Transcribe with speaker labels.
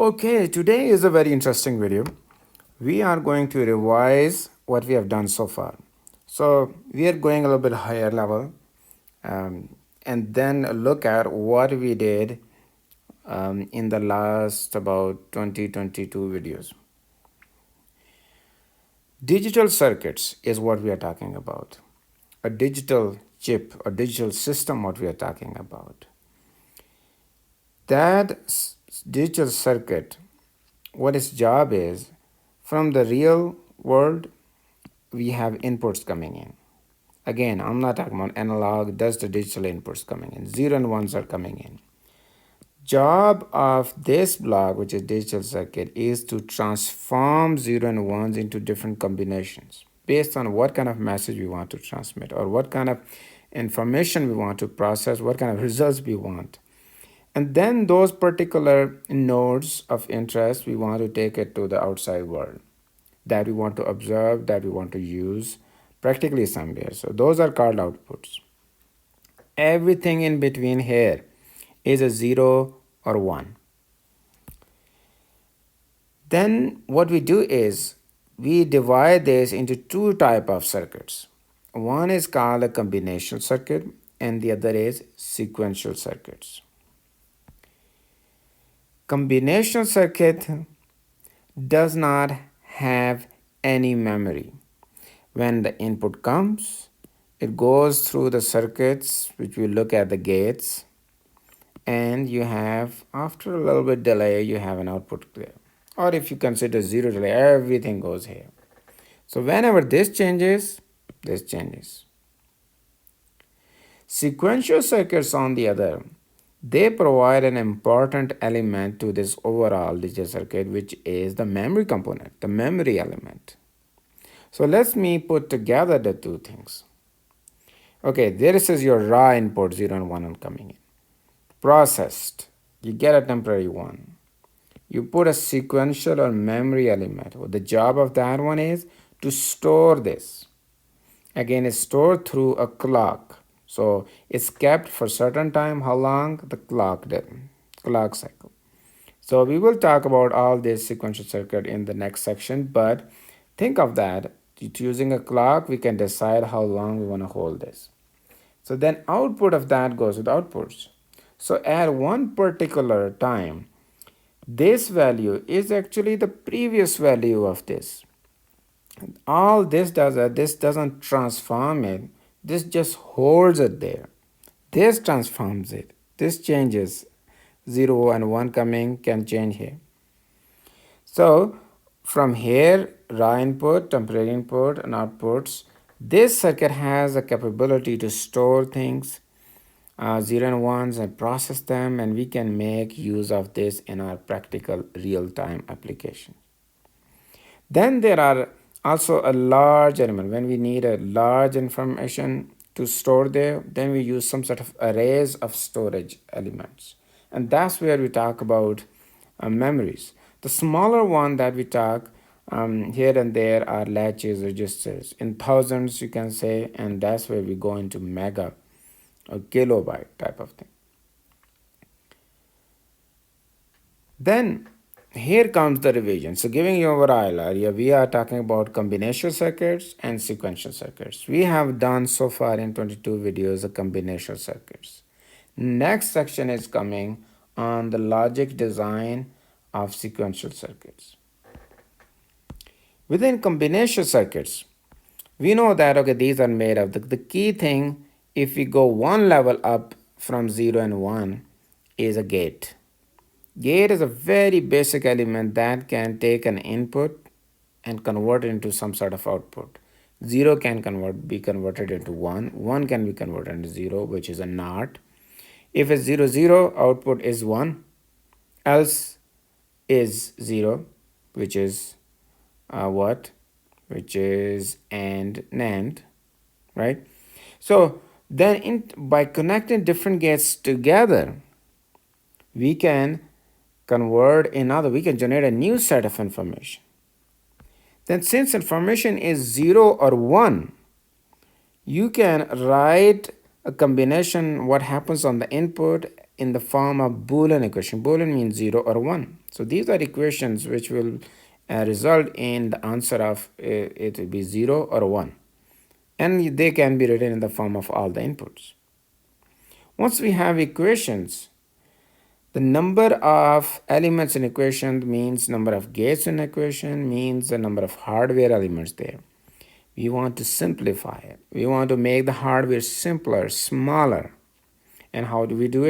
Speaker 1: Okay, today is a very interesting video. We are going to revise what we have done so far. So we are going a little bit higher level and then look at what we did in the last about 2022 videos. Digital circuits is what we are talking about. A digital chip, a digital system, what we are talking about. That digital circuit, what its job is, from the real world, we have inputs coming in. Again, I'm not talking about analog, that's the digital inputs coming in. Zero and ones are coming in. Job of this block, which is digital circuit, is to transform zero and ones into different combinations based on what kind of message we want to transmit or what kind of information we want to process, what kind of results we want. And then those particular nodes of interest, we want to take it to the outside world that we want to observe, that we want to use practically somewhere. So those are called outputs. Everything in between here is a 0 or 1. Then what we do is we divide this into two type of circuits. One is called a combinational circuit and the other is sequential circuits. Combinational circuit does not have any memory. When the input comes, it goes through the circuits, which we look at the gates, and you have, after a little bit delay, you have an output there. Or if you consider zero delay, everything goes here. So whenever this changes, this changes. Sequential circuits, on the other, they provide an important element to this overall digital circuit, which is the memory component, the memory element. So let me put together the two things. Okay, this is your raw input 0 and 1 coming in. Processed, you get a temporary 1. You put a sequential or memory element. Well, the job of that one is to store this. Again, it's stored through a clock. So it's kept for certain time. How long? The clock cycle. So we will talk about all this sequential circuit in the next section, but think of that. Using a clock, we can decide how long we want to hold this. So then output of that goes with outputs. So at one particular time, this value is actually the previous value of this. All this does is this doesn't transform it. This just holds it there. This transforms it. This changes. 0 and 1 coming can change here. So from here, raw input, temporary input, and outputs, this circuit has a capability to store things, 0 and 1s, and process them, and we can make use of this in our practical real-time application. Then there are also a large element. When we need a large information to store there, then we use some sort of arrays of storage elements. And that's where we talk about memories. The smaller one that we talk here and there are latches, registers. In thousands, you can say, and that's where we go into mega or kilobyte type of thing. Then here comes the revision. So giving you overall area, we are talking about combinational circuits and sequential circuits. We have done so far in 22 videos the combinational circuits. Next section is coming on the logic design of sequential circuits. Within combinational circuits, we know that, okay, these are made of, the key thing, if we go one level up from 0 and 1, is a gate. Gate is a very basic element that can take an input and convert it into some sort of output. 0 can be converted into 1. 1 can be converted into 0, which is a NOT. If it's 0, 0, output is 1. Else is 0, which is what? Which is AND, NAND, right? So then by connecting different gates together, we can we can generate a new set of information. Then since information is 0 or 1, you can write a combination, what happens on the input in the form of Boolean equation. Boolean means 0 or 1. So these are equations which will result in the answer of it will be 0 or 1. And they can be written in the form of all the inputs. Once we have equations, the number of elements in equation means number of gates in equation means the number of hardware elements there. We want to simplify it. We want to make the hardware simpler, smaller. And how do we do it?